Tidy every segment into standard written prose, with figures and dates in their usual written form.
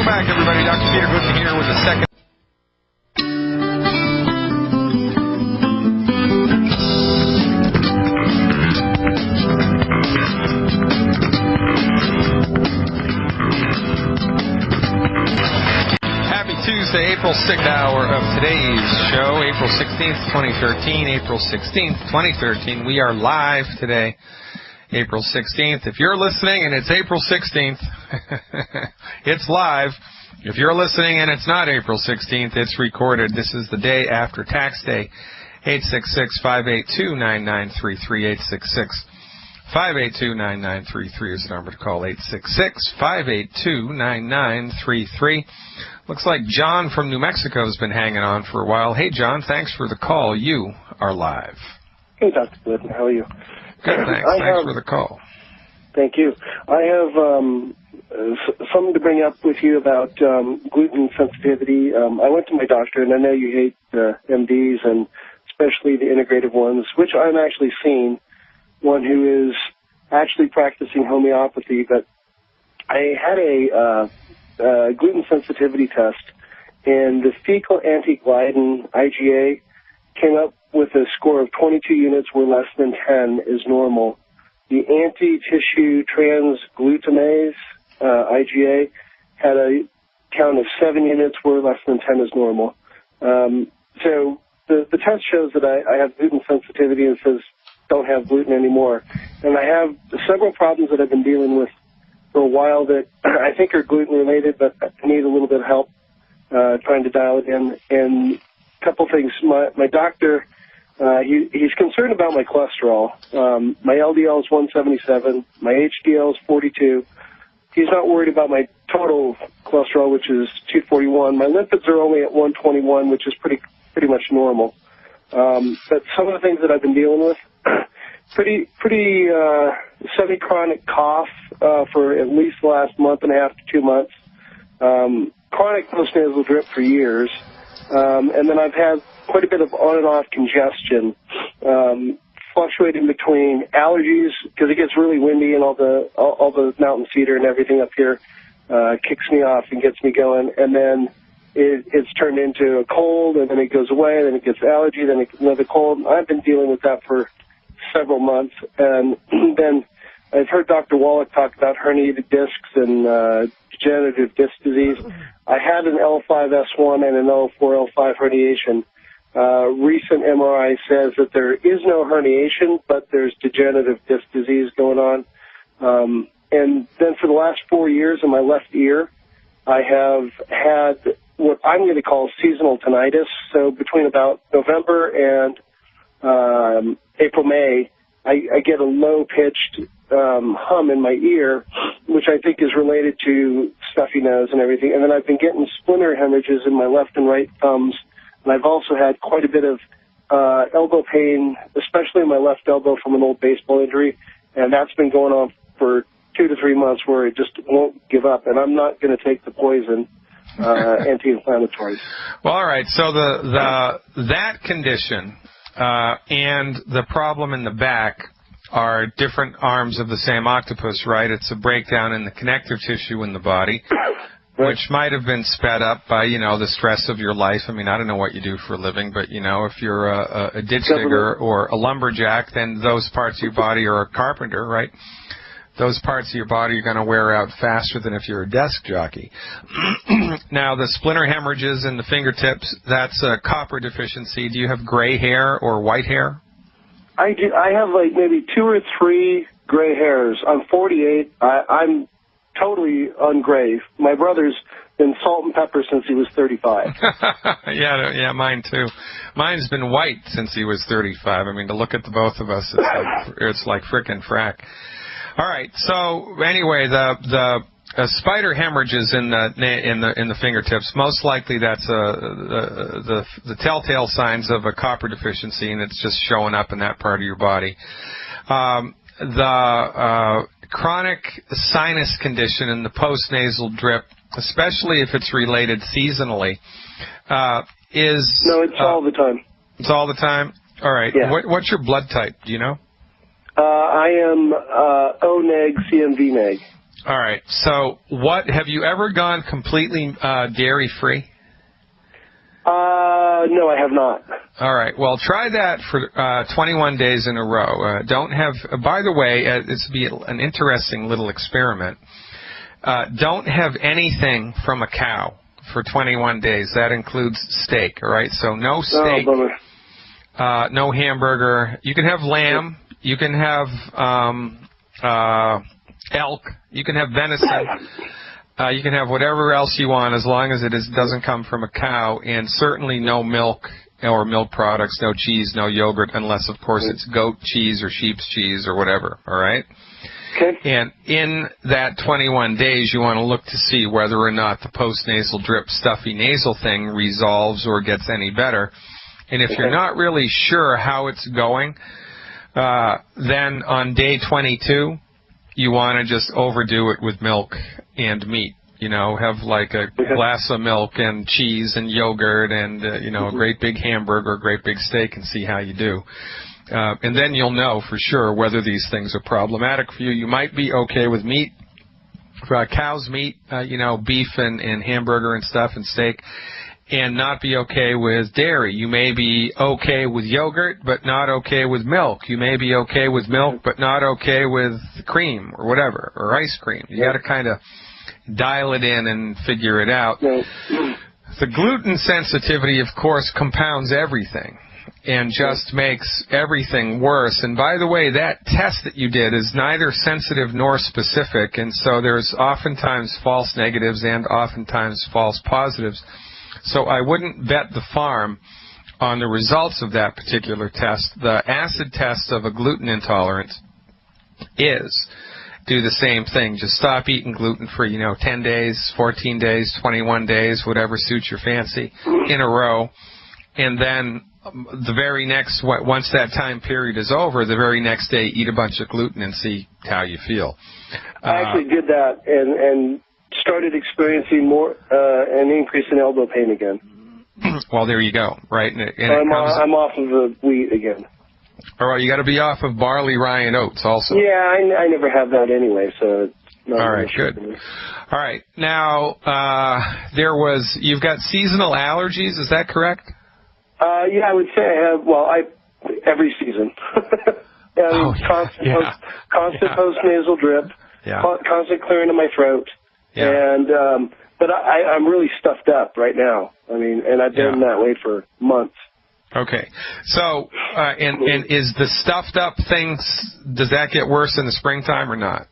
Welcome back, everybody. Dr. Peter Glidden here with the second. Happy Tuesday, April 6th hour of today's show, April 16th, 2013. April 16th, 2013. We are live today, April 16th. If you're listening and it's April 16th, it's live. If you're listening and it's not April 16th, it's recorded. This is the day after tax day. 866-582-9933, 866-582-9933 is the number to call, 866-582-9933. Looks like John from New Mexico has been hanging on for a while. Hey, John, thanks for the call. You are live. Hey, Dr. Glidden, how are you? Good, thanks. Thanks for the call. Thank you. I have something to bring up with you about gluten sensitivity. I went to my doctor, and I know you hate MDs, and especially the integrative ones, which I'm actually seeing, one who is actually practicing homeopathy, but I had a gluten sensitivity test, and the fecal anti-Glidden IgA came up with a score of 22 units where less than 10 is normal. The anti-tissue transglutamase IgA had a count of 7 units where less than 10 is normal. So the test shows that I have gluten sensitivity and says don't have gluten anymore. And I have several problems that I've been dealing with for a while that I think are gluten-related, but I need a little bit of help trying to dial it in. And a couple things. My doctor, he's concerned about my cholesterol. My LDL is 177. My HDL is 42. He's not worried about my total cholesterol, which is 241. My lipids are only at 121, which is pretty much normal. But some of the things that I've been dealing with, pretty semi-chronic cough for at least the last month and a half to 2 months. Chronic postnasal drip for years. And then I've had quite a bit of on and off congestion, fluctuating between allergies because it gets really windy and all the mountain cedar and everything up here kicks me off and gets me going, and then it's turned into a cold, and then it goes away, and then it gets allergy, then another cold. I've been dealing with that for several months, and then I've heard Dr. Wallach talk about herniated discs and degenerative disc disease. I had an L5-S1 and an L4, L5 herniation. Recent MRI says that there is no herniation, but there's degenerative disc disease going on. And then for the last 4 years in my left ear, I have had what I'm going to call seasonal tinnitus. So between about November and April, May, I get a low-pitched hum in my ear, which I think is related to stuffy nose and everything. And then I've been getting splinter hemorrhages in my left and right thumbs. And I've also had quite a bit of elbow pain, especially in my left elbow from an old baseball injury. And that's been going on for 2 to 3 months where it just won't give up. And I'm not going to take the poison, anti-inflammatories. Well, all right. So that condition and the problem in the back are different arms of the same octopus, right? It's a breakdown in the connective tissue in the body, which might have been sped up by, the stress of your life. I mean, I don't know what you do for a living, but, if you're a ditch digger or a lumberjack, then those parts of your body, or a carpenter, right? Those parts of your body are going to wear out faster than if you're a desk jockey. Now, the splinter hemorrhages in the fingertips, that's a copper deficiency. Do you have gray hair or white hair? I do. I have like maybe 2 or 3 gray hairs. I'm 48. I'm totally ungray. My brother's been salt and pepper since he was 35. Yeah, mine too. Mine's been white since he was 35. I mean, to look at the both of us, it's like frickin' frack. All right. So anyway, the spider hemorrhages in the fingertips. Most likely, that's the telltale signs of a copper deficiency, and it's just showing up in that part of your body. The chronic sinus condition and the postnasal drip, especially if it's related seasonally, is... No, it's all the time. It's all the time? All right. Yeah. What's your blood type? Do you know? I am O neg, CMV neg. All right. So, have you ever gone completely dairy-free? No, I have not. All right. Well, try that for 21 days in a row. Don't have. By the way, this would be an interesting little experiment. Don't have anything from a cow for 21 days. That includes steak. All right. So no steak, no hamburger. You can have lamb. You can have elk. You can have venison. You can have whatever else you want as long as it doesn't come from a cow, and certainly no milk or milk products, no cheese, no yogurt, unless, of course, it's goat cheese or sheep's cheese or whatever, all right? Okay. And in that 21 days, you want to look to see whether or not the post-nasal drip stuffy nasal thing resolves or gets any better. And if you're not really sure how it's going, then on day 22, you want to just overdo it with milk and meat. You know, have like a glass of milk and cheese and yogurt and, a great big hamburger, a great big steak, and see how you do. And then you'll know for sure whether these things are problematic for you. You might be okay with meat, cow's meat, beef and hamburger and stuff and steak, and not be okay with dairy. You may be okay with yogurt, but not okay with milk. You may be okay with milk, but not okay with cream or whatever, or ice cream. You got to kind of dial it in and figure it out. The gluten sensitivity, of course, compounds everything and just makes everything worse. And by the way, that test that you did is neither sensitive nor specific, and so there's oftentimes false negatives and oftentimes false positives. So I wouldn't bet the farm on the results of that particular test. The acid test of a gluten intolerance is do the same thing. Just stop eating gluten-free, 10 days, 14 days, 21 days, whatever suits your fancy, in a row. And then the very next, once that time period is over, the very next day, eat a bunch of gluten and see how you feel. I actually did that and started experiencing more an increase in elbow pain again. Well, there you go, right? And I'm off of the wheat again. All right, you got to be off of barley, rye, and oats also. Yeah, I never have that anyway, so. It's not all right, good. All right, now you've got seasonal allergies. Is that correct? Yeah, I would say I have. Every season. Constant post-nasal drip. Yeah. Constant clearing of my throat. Yeah. And but I'm really stuffed up right now. I mean, and I've been that way for months. Okay. So, and is the stuffed up things, does that get worse in the springtime or not?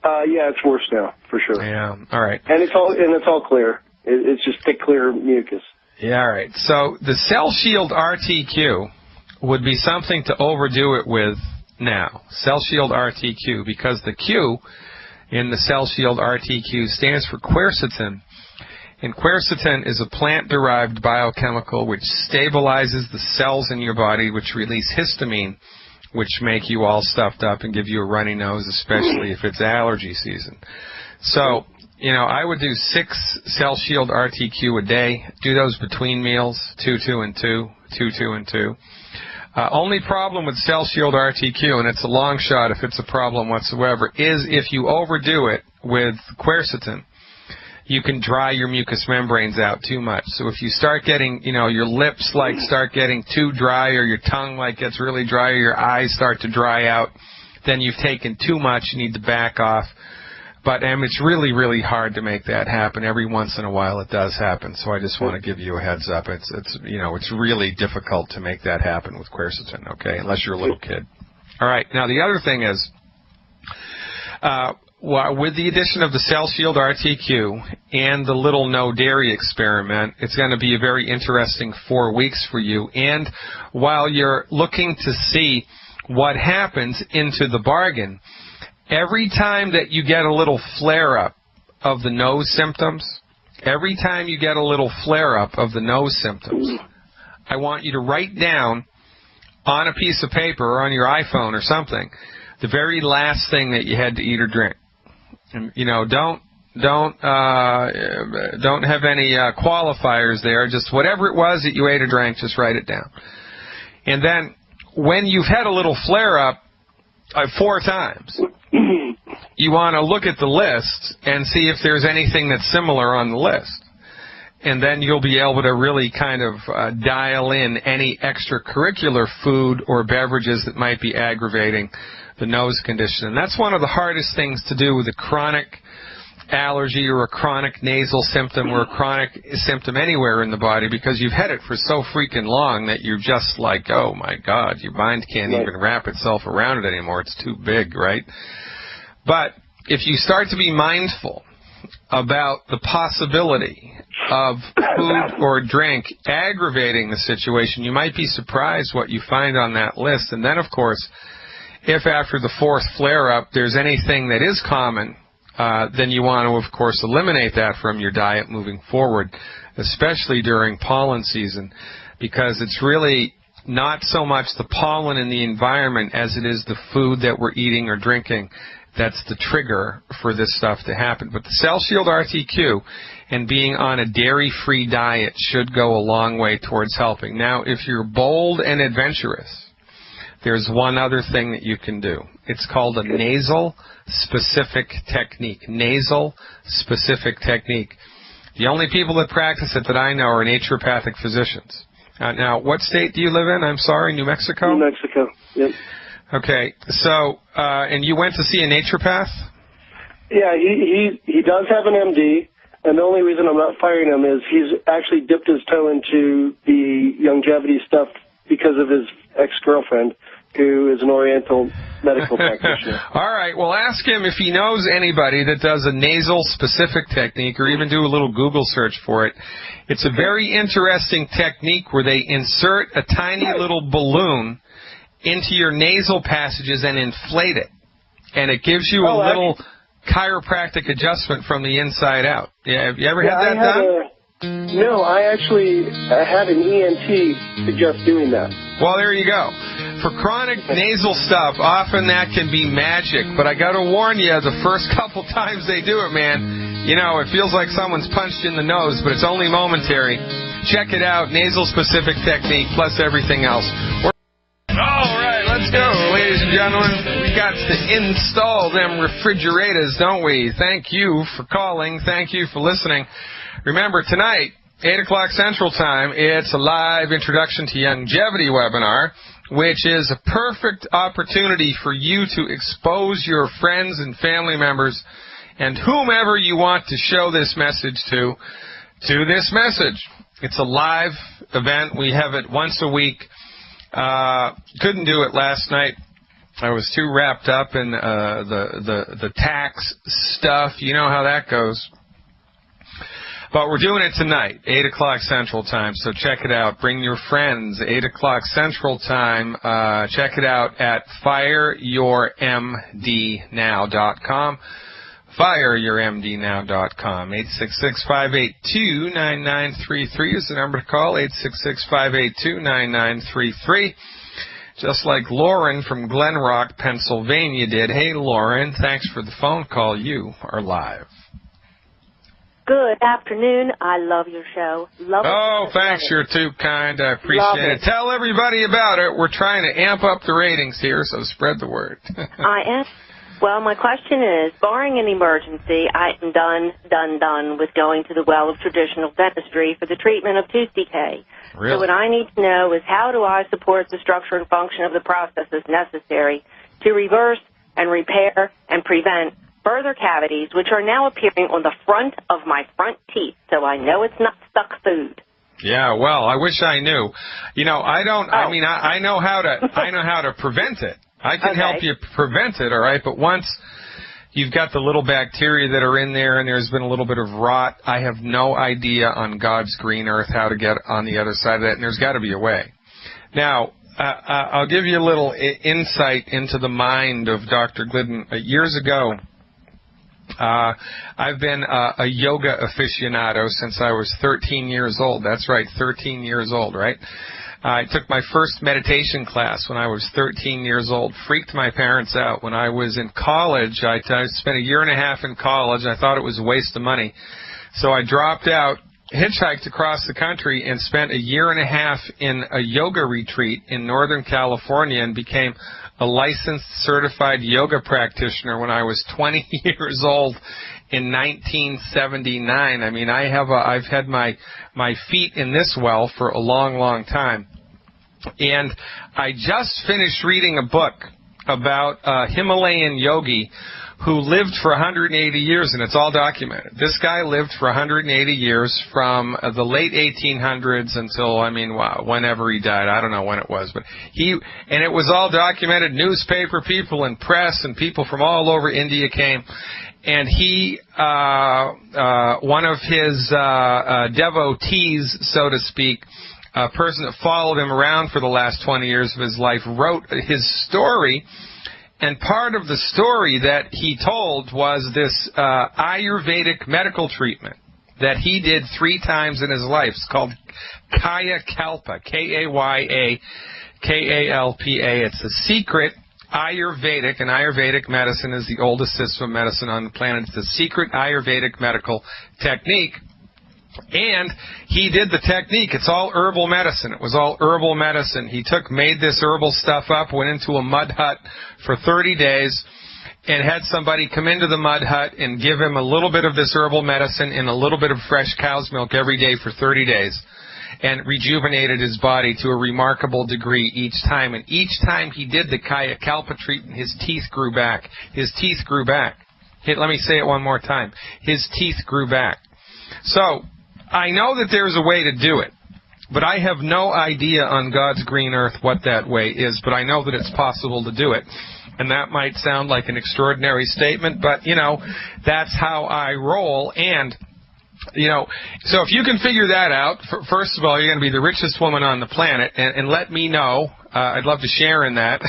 Yeah, it's worse now for sure. Yeah. All right. And it's all clear. It's just thick, clear mucus. Yeah. All right. So the Cell Shield RTQ would be something to overdo it with now. Cell Shield RTQ, because the Q in the Cell Shield RTQ stands for quercetin. And quercetin is a plant-derived biochemical which stabilizes the cells in your body, which release histamine, which make you all stuffed up and give you a runny nose, especially if it's allergy season. So, I would do 6 Cell Shield RTQ a day. Do those between meals, 2, 2, and 2, 2, 2, and 2. Only problem with Cell Shield RTQ, and it's a long shot if it's a problem whatsoever, is if you overdo it with quercetin, you can dry your mucous membranes out too much. So if you start getting, your lips start getting too dry, or your tongue gets really dry, or your eyes start to dry out, then you've taken too much. You need to back off. But it's really, really hard to make that happen. Every once in a while it does happen. So I just want to give you a heads up. It's really difficult to make that happen with quercetin, okay, unless you're a little kid. All right. Now the other thing is, with the addition of the Cell Shield RTQ and the little no dairy experiment, it's going to be a very interesting 4 weeks for you. And while you're looking to see what happens into the bargain, every time that you get a little flare-up of the nose symptoms, I want you to write down on a piece of paper or on your iPhone or something the very last thing that you had to eat or drink. And, don't have any qualifiers there. Just whatever it was that you ate or drank, just write it down. And then when you've had a little flare-up 4 times, you want to look at the list and see if there's anything that's similar on the list. And then you'll be able to really kind of dial in any extracurricular food or beverages that might be aggravating the nose condition. And that's one of the hardest things to do with a chronic allergy or a chronic nasal symptom or a chronic symptom anywhere in the body, because you've had it for so freaking long that you're just like, oh my God, your mind can't even wrap itself around it anymore. It's too big, right? But if you start to be mindful about the possibility of food or drink aggravating the situation, you might be surprised what you find on that list. And then, of course, if after the fourth flare-up there's anything that is common, then you want to, of course, eliminate that from your diet moving forward, especially during pollen season, because it's really not so much the pollen in the environment as it is the food that we're eating or drinking that's the trigger for this stuff to happen. But the Cell Shield RTQ and being on a dairy-free diet should go a long way towards helping. Now, if you're bold and adventurous, there's one other thing that you can do. It's called a nasal-specific technique. Nasal-specific technique. The only people that practice it that I know are naturopathic physicians. Now, what state do you live in? I'm sorry, New Mexico? New Mexico, yep. Okay, so, and you went to see a naturopath? Yeah, he does have an MD, and the only reason I'm not firing him is he's actually dipped his toe into the longevity stuff because of his ex-girlfriend, who is an Oriental medical practitioner. All right, well, ask him if he knows anybody that does a nasal-specific technique, or even do a little Google search for it. It's a very interesting technique where they insert a tiny little balloon into your nasal passages and inflate it. And it gives you a little chiropractic adjustment from the inside out. Yeah, have you ever had that done? No, I actually had an ENT suggest doing that. Well, there you go. For chronic nasal stuff, often that can be magic. But I got to warn you, the first couple times they do it, man, you know, it feels like someone's punched in the nose, but it's only momentary. Check it out, nasal-specific technique plus everything else. All right, let's go, ladies and gentlemen. We got to install them refrigerators, don't we? Thank you for calling. Thank you for listening. Remember, tonight, 8 o'clock Central Time, it's a live Introduction to Longevity webinar, which is a perfect opportunity for you to expose your friends and family members and whomever you want to show this message to this message. It's a live event. We have it once a week. Couldn't do it last night. I was too wrapped up in the tax stuff. You know how that goes. But we're doing it tonight, 8 o'clock Central Time, so check it out. Bring your friends, 8 o'clock Central Time. Check it out at fireyourmdnow.com. fireyourmdnow.com. 866-582-9933 is the number to call, 866-582-9933. Just like Lauren from Glen Rock, Pennsylvania did. Hey, Lauren, thanks for the phone call. You are live. Good afternoon. I love your show. Love oh, thanks. You're too kind. I appreciate it. Tell everybody about it. We're trying to amp up the ratings here, so spread the word. I am. Well, my question is, barring an emergency, I am done with going to the well of traditional dentistry for the treatment of tooth decay. Really? So what I need to know is, how do I support the structure and function of the processes necessary to reverse and repair and prevent further cavities, which are now appearing on the front of my front teeth, so I know it's not stuck food. Yeah, well, I wish I knew. You know, I don't. I mean, I know how to prevent it. I can help you prevent it, all right? But once you've got the little bacteria that are in there and there's been a little bit of rot, I have no idea on God's green earth how to get on the other side of that, and there's got to be a way. Now, I'll give you a little insight into the mind of Dr. Glidden. Years ago, I've been a yoga aficionado since I was 13 years old. That's right, 13 years old, right? I took my first meditation class when I was 13 years old. Freaked my parents out. When I was in college, I spent a year and a half in college. I thought it was a waste of money. So I dropped out hitchhiked across the country and spent a year and a half in a yoga retreat in Northern California and became a licensed certified yoga practitioner when I was 20 years old in 1979. I mean, I've had my feet in this well for a long, long time. And I just finished reading a book about a Himalayan yogi who lived for 180 years, and it's all documented. This guy lived for 180 years from the late 1800s until, whenever he died. I don't know when it was, but and it was all documented. Newspaper people and press and people from all over India came, and he, one of his devotees, so to speak, a person that followed him around for the last 20 years of his life, wrote his story. And part of the story that he told was this Ayurvedic medical treatment that he did 3 times in his life. It's called Kaya Kalpa, Kaya Kalpa. It's a secret Ayurvedic, and Ayurvedic medicine is the oldest system of medicine on the planet. It's a secret Ayurvedic medical technique. And he did the technique. It's all herbal medicine. It was all herbal medicine. He made this herbal stuff up, went into a mud hut for 30 days, and had somebody come into the mud hut and give him a little bit of this herbal medicine and a little bit of fresh cow's milk every day for 30 days, and rejuvenated his body to a remarkable degree each time. And each time he did the Kaya Kalpa treatment, his teeth grew back. His teeth grew back. Let me say it one more time. His teeth grew back. So I know that there's a way to do it, but I have no idea on God's green earth what that way is, but I know that it's possible to do it. And that might sound like an extraordinary statement, but, that's how I roll. And, so if you can figure that out, first of all, you're going to be the richest woman on the planet, and let me know. I'd love to share in that.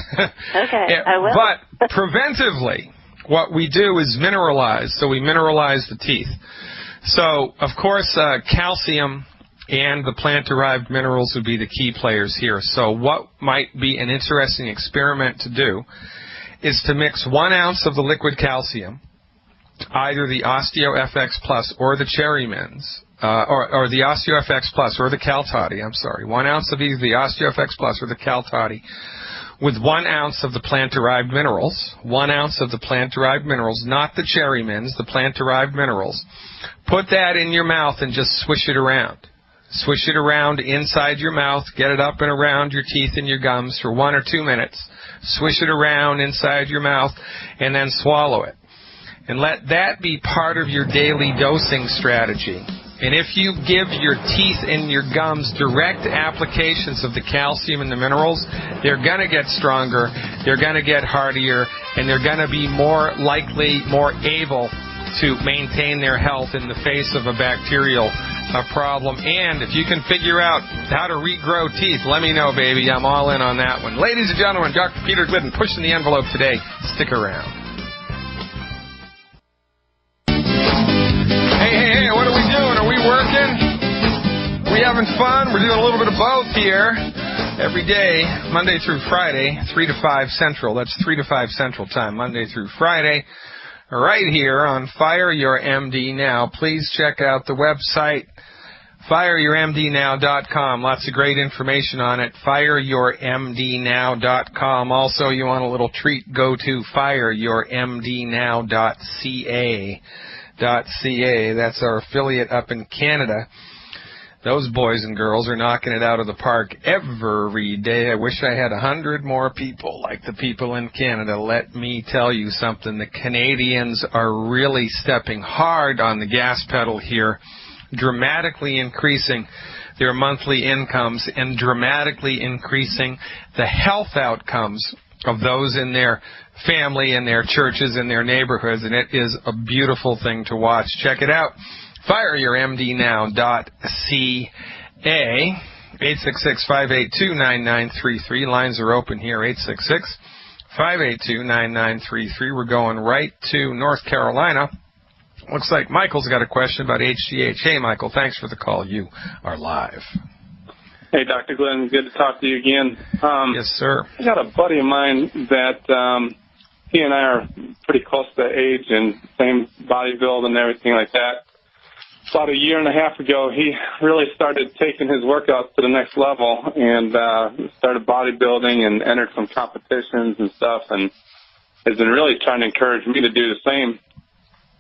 Okay, I will. But preventively, what we do is mineralize. So we mineralize the teeth. So, of course, calcium and the plant-derived minerals would be the key players here. So what might be an interesting experiment to do is to mix 1 ounce of the liquid calcium, either the OsteoFX Plus or the Cherry Mints, or the OsteoFX Plus or the Cal Toddy, 1 ounce of either the OsteoFX Plus or the Cal Toddy, with 1 ounce of the plant-derived minerals, 1 ounce of the plant-derived minerals, not the Cherry Mints, the plant-derived minerals. Put that in your mouth and just swish it around. Swish it around inside your mouth, get it up and around your teeth and your gums for 1 or 2 minutes. Swish it around inside your mouth, and then swallow it. And let that be part of your daily dosing strategy. And if you give your teeth and your gums direct applications of the calcium and the minerals, they're going to get stronger, they're going to get hardier, and they're going to be more likely, more able to maintain their health in the face of a bacterial problem. And if you can figure out how to regrow teeth, let me know, baby. I'm all in on that one. Ladies and gentlemen, Dr. Peter Glidden pushing the envelope today. Stick around. Hey, what are we doing? Are we working? Are we having fun? We're doing a little bit of both here every day, Monday through Friday, 3 to 5 Central. That's 3 to 5 Central time, Monday through Friday. Right here on Fire Your MD Now. Please check out the website, fireyourmdnow.com. Lots of great information on it, fireyourmdnow.com. Also, you want a little treat, go to fireyourmdnow.ca. That's our affiliate up in Canada. Those boys and girls are knocking it out of the park every day. I wish I had 100 more people like the people in Canada. Let me tell you something. The Canadians are really stepping hard on the gas pedal here, dramatically increasing their monthly incomes and dramatically increasing the health outcomes of those in their family and their churches and their neighborhoods, and it is a beautiful thing to watch. Check it out. fireyourmdnow.ca, 866-582-9933. Lines are open here, 866-582-9933. We're going right to North Carolina. Looks like Michael's got a question about HGH. Hey, Michael, thanks for the call. You are live. Hey, Dr. Glidden, good to talk to you again. Yes, sir. I got a buddy of mine that he and I are pretty close to age and same body build and everything like that. about a year and a half ago, he really started taking his workouts to the next level and started bodybuilding and entered some competitions and stuff, and has been really trying to encourage me to do the same.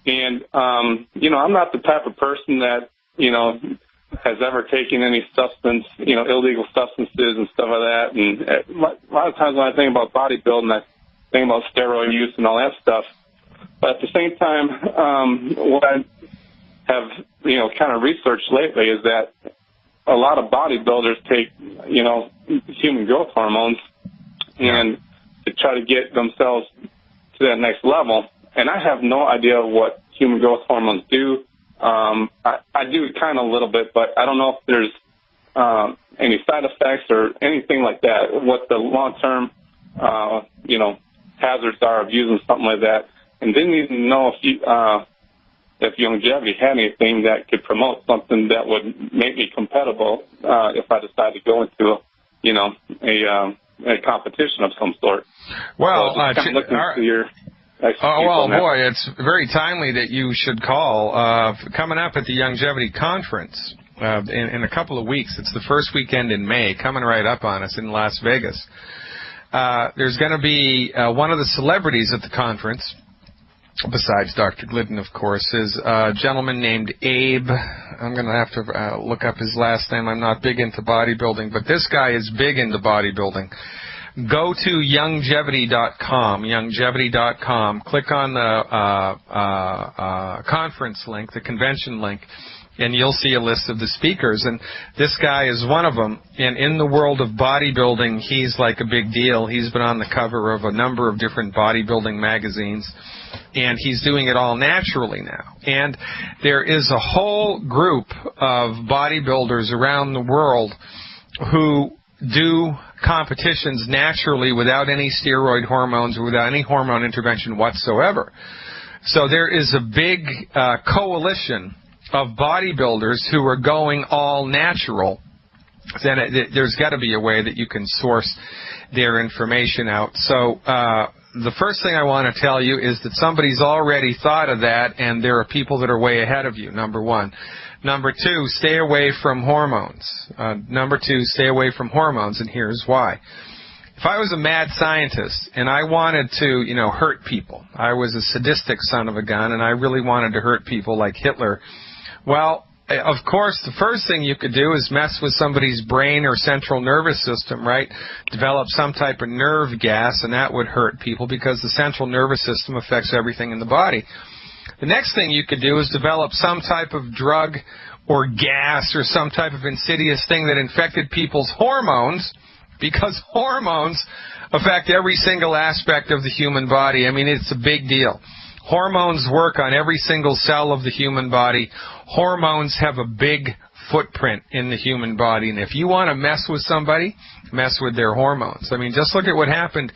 And, I'm not the type of person that, has ever taken any substance, illegal substances and stuff like that. And a lot of times when I think about bodybuilding, I think about steroid use and all that stuff. But at the same time, what I have, kind of researched lately is that a lot of bodybuilders take, human growth hormones and to try to get themselves to that next level. And I have no idea what human growth hormones do. I do kind of a little bit, but I don't know if there's any side effects or anything like that, what the long-term, hazards are of using something like that. And didn't even know if longevity had anything that could promote something that would make me compatible if I decided to go into, a competition of some sort. Well, so just looking to your boy, it's very timely that you should call. Coming up at the Longevity Conference in a couple of weeks. It's the first weekend in May, coming right up on us in Las Vegas. There's going to be one of the celebrities at the conference, besides Dr. Glidden, of course, is a gentleman named Abe. I'm going to have to look up his last name. I'm not big into bodybuilding, but this guy is big into bodybuilding. Go to Longevity.com, click on the conference link, the convention link, and you'll see a list of the speakers. And this guy is one of them. And in the world of bodybuilding, he's like a big deal. He's been on the cover of a number of different bodybuilding magazines, and he's doing it all naturally now. And there is a whole group of bodybuilders around the world who do competitions naturally without any steroid hormones or without any hormone intervention whatsoever. So there is a big coalition of bodybuilders who are going all natural. Then there's got to be a way that you can source their information out. So the first thing I want to tell you is that somebody's already thought of that, and there are people that are way ahead of you, number one. Number two, stay away from hormones. And here's why. If I was a mad scientist and I wanted to, hurt people, I was a sadistic son of a gun and I really wanted to hurt people like Hitler, well, of course, the first thing you could do is mess with somebody's brain or central nervous system, right? Develop some type of nerve gas, and that would hurt people because the central nervous system affects everything in the body. The next thing you could do is develop some type of drug or gas or some type of insidious thing that infected people's hormones, because hormones affect every single aspect of the human body. I mean, it's a big deal. Hormones work on every single cell of the human body. Hormones have a big footprint in the human body, and if you want to mess with somebody, mess with their hormones. I mean, just look at what happened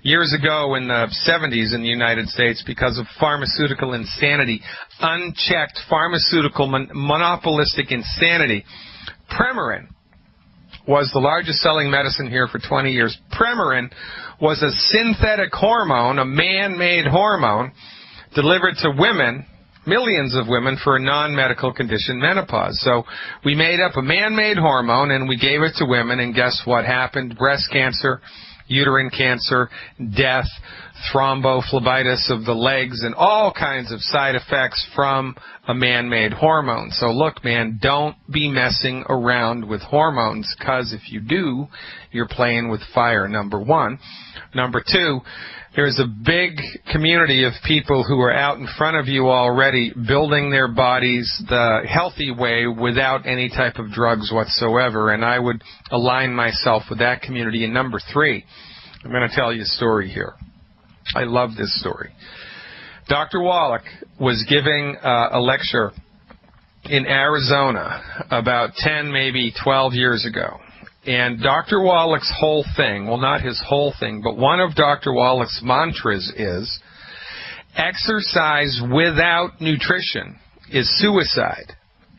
years ago in the 70s in the United States because of pharmaceutical insanity, unchecked pharmaceutical monopolistic insanity. Premarin was the largest selling medicine here for 20 years. Premarin was a synthetic hormone, a man-made hormone, delivered to women, millions of women, for a non-medical condition, menopause. So we made up a man-made hormone and we gave it to women, and guess what happened? Breast cancer, uterine cancer, death, thrombophlebitis of the legs, and all kinds of side effects from a man-made hormone. So look, man, don't be messing around with hormones, because if you do, you're playing with fire, number one. Number two, there's a big community of people who are out in front of you already, building their bodies the healthy way without any type of drugs whatsoever, and I would align myself with that community. And number three, I'm going to tell you a story here. I love this story. Dr. Wallach was giving a lecture in Arizona about 10, maybe 12 years ago. And Dr. Wallach's whole thing, well, not his whole thing, but one of Dr. Wallach's mantras is, exercise without nutrition is suicide.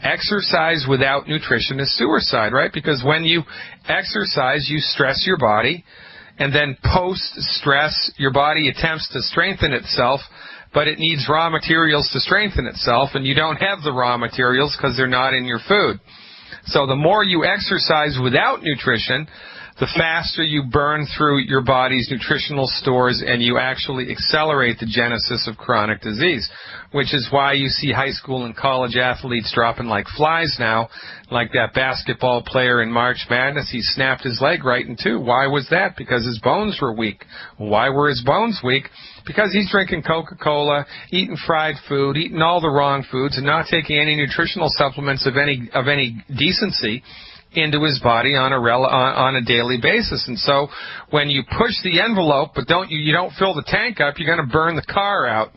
Exercise without nutrition is suicide, right? Because when you exercise, you stress your body, and then post-stress, your body attempts to strengthen itself but it needs raw materials to strengthen itself, and you don't have the raw materials because they're not in your food. So the more you exercise without nutrition, the faster you burn through your body's nutritional stores, and you actually accelerate the genesis of chronic disease, which is why you see high school and college athletes dropping like flies now, like that basketball player in March Madness. He snapped his leg right in two. Why was that? Because his bones were weak. Why were his bones weak? Because he's drinking Coca-Cola, eating fried food, eating all the wrong foods, and not taking any nutritional supplements of any decency into his body on a daily basis. And so when you push the envelope but you don't fill the tank up, you're going to burn the car out.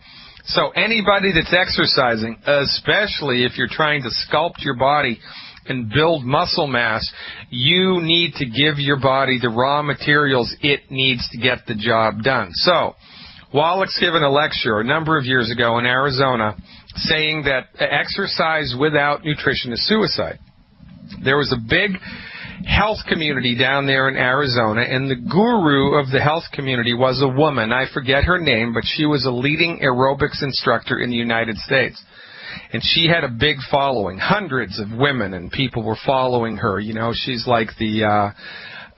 So anybody that's exercising, especially if you're trying to sculpt your body and build muscle mass, you need to give your body the raw materials it needs to get the job done. So Wallach's given a lecture a number of years ago in Arizona saying that exercise without nutrition is suicide. There was a big health community down there in Arizona, and the guru of the health community was a woman. I forget her name, but she was a leading aerobics instructor in the United States. And she had a big following. Hundreds of women and people were following her. You know, she's like the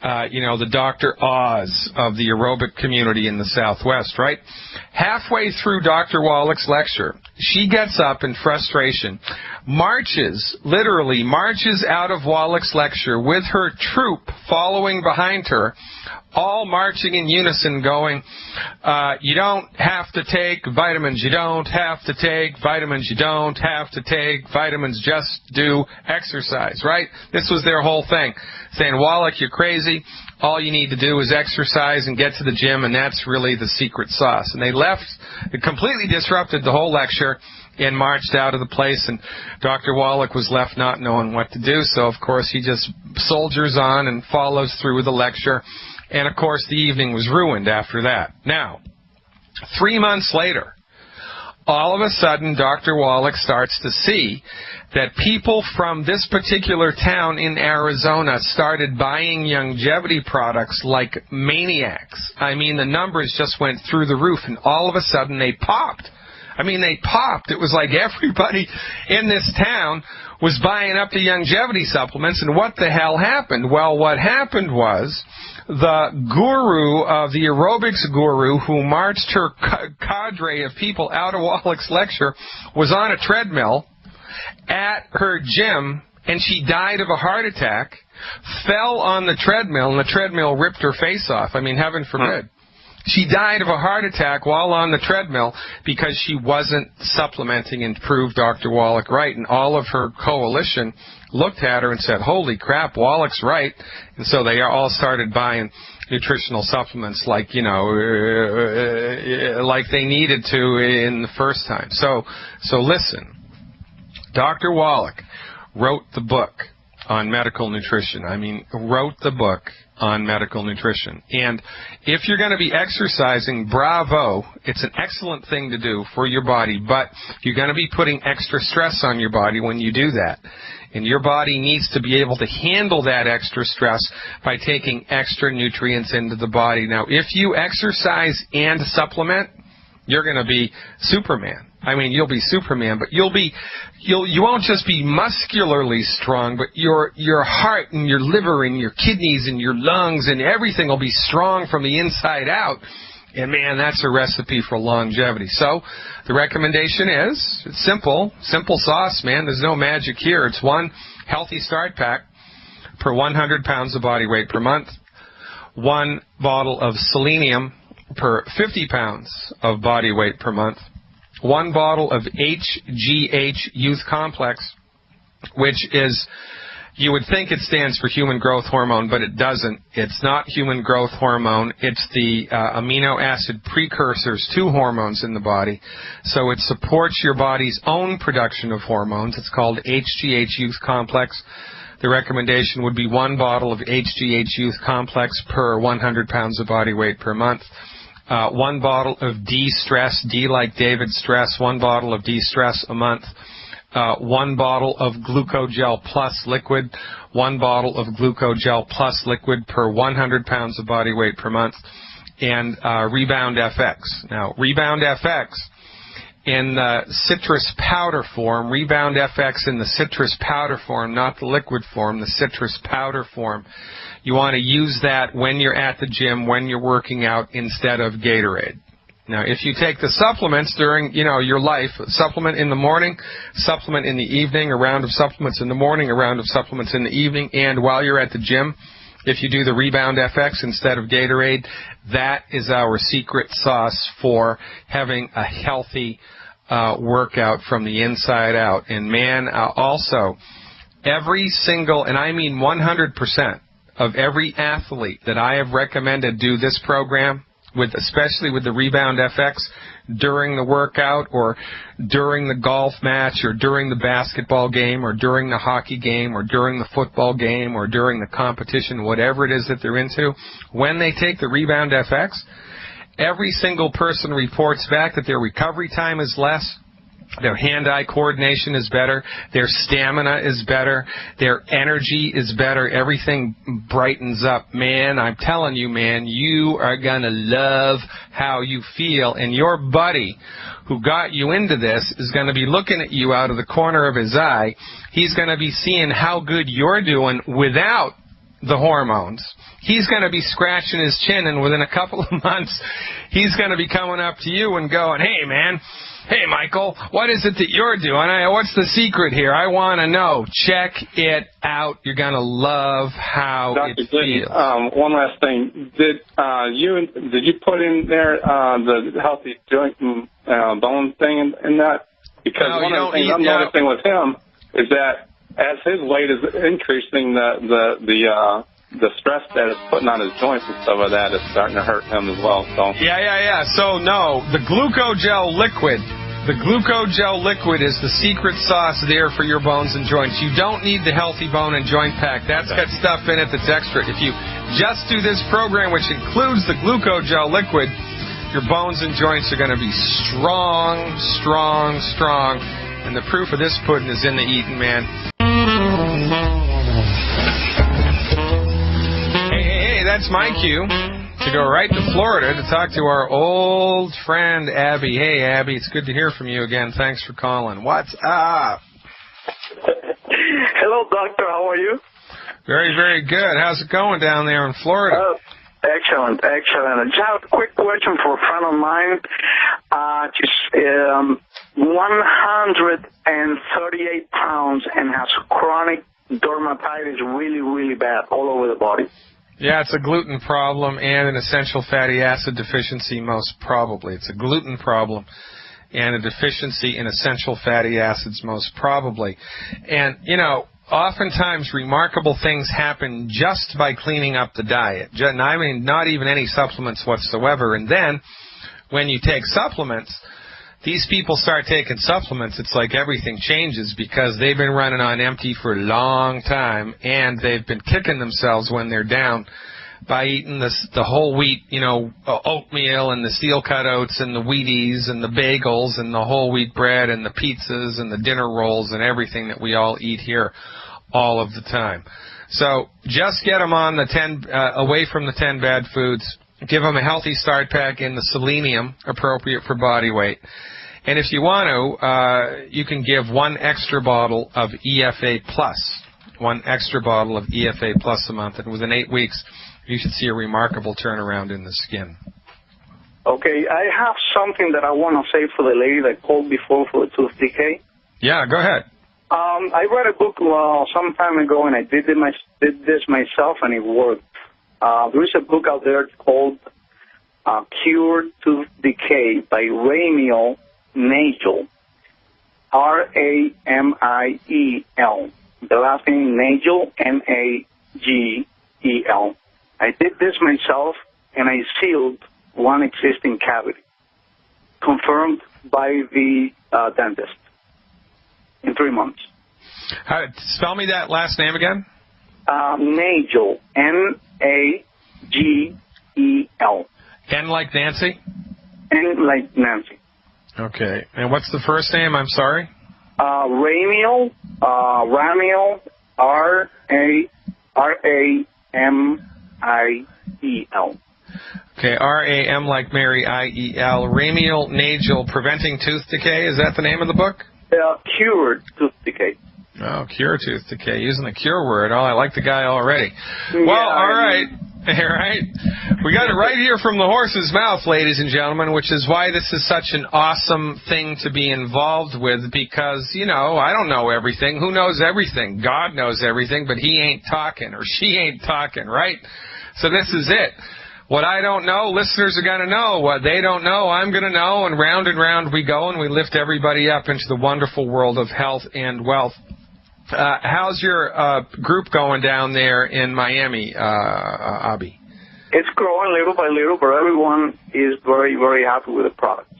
Dr. Oz of the aerobic community in the Southwest, right? Halfway through Dr. Wallach's lecture, she gets up in frustration, literally marches out of Wallach's lecture with her troop following behind her, all marching in unison going, you don't have to take vitamins, you don't have to take vitamins, you don't have to take vitamins, just do exercise, right? This was their whole thing, saying, Wallach, you're crazy, all you need to do is exercise and get to the gym, and that's really the secret sauce. And they left, it completely disrupted the whole lecture, and marched out of the place, and Dr. Wallach was left not knowing what to do, so of course he just soldiers on and follows through with the lecture. And, of course, the evening was ruined after that. Now, 3 months later, all of a sudden, Dr. Wallach starts to see that people from this particular town in Arizona started buying longevity products like maniacs. I mean, the numbers just went through the roof, and all of a sudden they popped. I mean, they popped. It was like everybody in this town was buying up the longevity supplements, and what the hell happened? Well, what happened was the guru, the aerobics guru who marched her cadre of people out of Wallach's lecture was on a treadmill at her gym, and she died of a heart attack, fell on the treadmill, and the treadmill ripped her face off. I mean, heaven forbid. She died of a heart attack while on the treadmill because she wasn't supplementing, and proved Dr. Wallach right. And all of her coalition looked at her and said, holy crap, Wallach's right. And so they all started buying nutritional supplements like, like they needed to in the first time. So listen, Dr. Wallach wrote the book on medical nutrition. I mean, wrote the book on medical nutrition. And if you're going to be exercising, bravo, it's an excellent thing to do for your body, but you're going to be putting extra stress on your body when you do that. And your body needs to be able to handle that extra stress by taking extra nutrients into the body. Now, if you exercise and supplement, you're going to be Superman. I mean, you'll be Superman, but you won't just be muscularly strong, but your heart and your liver and your kidneys and your lungs and everything will be strong from the inside out. And man, that's a recipe for longevity. So the recommendation is, it's simple sauce, man. There's no magic here. It's one healthy start pack per 100 pounds of body weight per month, one bottle of selenium per 50 pounds of body weight per month, one bottle of HGH Youth Complex, which is, you would think it stands for human growth hormone, but it doesn't. It's not human growth hormone. It's the amino acid precursors to hormones in the body. So it supports your body's own production of hormones. It's called HGH Youth Complex. The recommendation would be one bottle of HGH Youth Complex per 100 pounds of body weight per month. One bottle of D-Stress, D like David Stress, one bottle of D-Stress a month. One bottle of Glucogel Plus liquid, one bottle of Glucogel Plus liquid per 100 pounds of body weight per month, and Rebound FX. Now, Rebound FX in the citrus powder form, Rebound FX in the citrus powder form, not the liquid form, the citrus powder form. You want to use that when you're at the gym, when you're working out, instead of Gatorade. Now, if you take the supplements during, your life, supplement in the morning, supplement in the evening, a round of supplements in the morning, a round of supplements in the evening, and while you're at the gym, if you do the Rebound FX instead of Gatorade, that is our secret sauce for having a healthy workout from the inside out. And man, also, every single, and I mean 100% of every athlete that I have recommended do this program, especially with the Rebound FX, during the workout or during the golf match or during the basketball game or during the hockey game or during the football game or during the competition, whatever it is that they're into, when they take the Rebound FX, every single person reports back that their recovery time is less, their hand-eye coordination is better, their stamina is better, their energy is better, everything brightens up. Man, I'm telling you, man, you are going to love how you feel, and your buddy who got you into this is going to be looking at you out of the corner of his eye. He's going to be seeing how good you're doing without the hormones. He's going to be scratching his chin, and within a couple of months, he's going to be coming up to you and going, hey, man, hey, Michael, what is it that you're doing? What's the secret here? I want to know. Check it out. You're going to love how Dr. it feels. One last thing. Did you put in there the healthy joint and bone thing in that? Because one of the things I'm noticing with him is that as his weight is increasing, the stress that it's putting on his joints and stuff like that is starting to hurt him as well. So So no, the Glucogel liquid. The Glucogel liquid is the secret sauce there for your bones and joints. You don't need the Healthy Bone and Joint Pack. That's got stuff in it that's extra. If you just do this program, which includes the Glucogel liquid, your bones and joints are going to be strong, strong, strong. And the proof of this pudding is in the eating, man. Hey, that's my cue to go right to Florida to talk to our old friend Abby. Hey, Abby, it's good to hear from you again. Thanks for calling. What's up? Hello, doctor. How are you? Very, very good. How's it going down there in Florida? Excellent, excellent. I just have a quick question for a friend of mine. She's 138 pounds and has chronic dermatitis really, really bad all over the body. Yeah, it's a gluten problem and an essential fatty acid deficiency, most probably. It's a gluten problem and a deficiency in essential fatty acids, most probably. And, oftentimes remarkable things happen just by cleaning up the diet. I mean, not even any supplements whatsoever. And then when you take supplements, these people start taking supplements, it's like everything changes because they've been running on empty for a long time, and they've been kicking themselves when they're down by eating the whole wheat, oatmeal and the steel cutouts and the Wheaties and the bagels and the whole wheat bread and the pizzas and the dinner rolls and everything that we all eat here all of the time. So just get them on the 10, away from the 10 bad foods. Give them a healthy start pack in the selenium, appropriate for body weight. And if you want to, you can give one extra bottle of EFA Plus, one extra bottle of EFA Plus a month. And within 8 weeks, you should see a remarkable turnaround in the skin. Okay, I have something that I want to say for the lady that called before for the tooth decay. Yeah, go ahead. I read a book some time ago, and I did this myself, and it worked. There is a book out there called Cure Tooth Decay by Ramiel Nagel, R-A-M-I-E-L. The last name Nagel, N-A-G-E-L. I did this myself, and I sealed one existing cavity, confirmed by the dentist, in 3 months. Spell me that last name again. Nagel, N-A-G-E-L. N like Nancy? N like Nancy. Okay. And what's the first name? I'm sorry? Ramiel, R-A-M-I-E-L. Okay, RAM like Mary, IEL, ramial nagel, preventing tooth decay. Is that the name of the book? Cured tooth decay. Oh, cure tooth decay. Using the cure word. Oh, I like the guy already. Well, Yeah, all right. All right. We got it right here from the horse's mouth, ladies and gentlemen, which is why this is such an awesome thing to be involved with because, you know, I don't know everything. Who knows everything? God knows everything, but he ain't talking or she ain't talking, right? So this is it. What I don't know, listeners are going to know. What they don't know, I'm going to know. And round we go, and we lift everybody up into the wonderful world of health and wealth. How's your group going down there in Miami, Abi? It's growing little by little, but everyone is very, very happy with the products.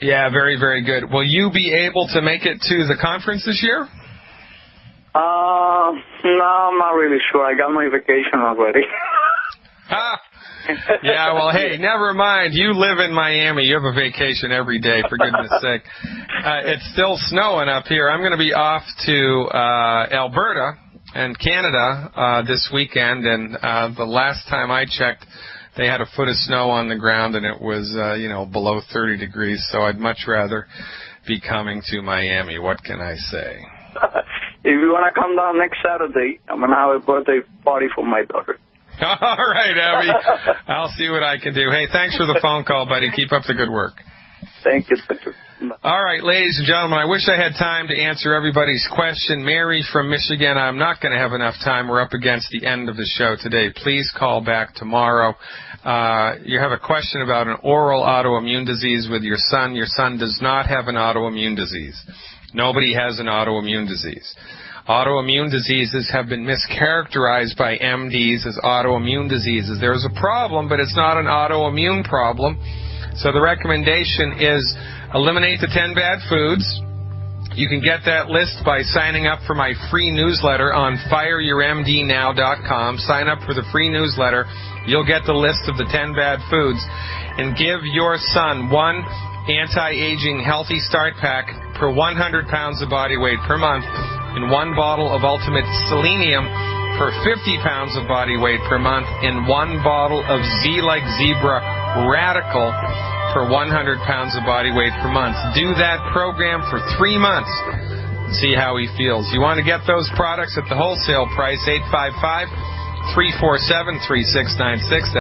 Yeah, very, very good. Will you be able to make it to the conference this year? No, I'm not really sure. I got my vacation already. Yeah, well, hey, never mind. You live in Miami. You have a vacation every day, for goodness sake. It's still snowing up here. I'm going to be off to Alberta and Canada this weekend, and the last time I checked, they had a foot of snow on the ground, and it was, below 30 degrees, so I'd much rather be coming to Miami. What can I say? If you want to come down next Saturday, I'm going to have a birthday party for my daughter. All right, Abby. I'll see what I can do. Hey, thanks for the phone call, buddy. Keep up the good work. Thank you, Victor. All right, ladies and gentlemen, I wish I had time to answer everybody's question. Mary from Michigan, I'm not going to have enough time. We're up against the end of the show today. Please call back tomorrow. You have a question about an oral autoimmune disease with your son. Your son does not have an autoimmune disease. Nobody has an autoimmune disease. Autoimmune diseases have been mischaracterized by MDs as autoimmune diseases. There's a problem, but it's not an autoimmune problem. So the recommendation is eliminate the 10 bad foods. You can get that list by signing up for my free newsletter on fireyourmdnow.com. Sign up for the free newsletter. You'll get the list of the 10 bad foods. And give your son one anti-aging healthy start pack per 100 pounds of body weight per month, and one bottle of Ultimate Selenium per 50 pounds of body weight per month, and one bottle of Z like Zebra Radical per 100 pounds of body weight per month. Do that program for 3 months. See how he feels. You want to get those products at the wholesale price, 855-347-3696.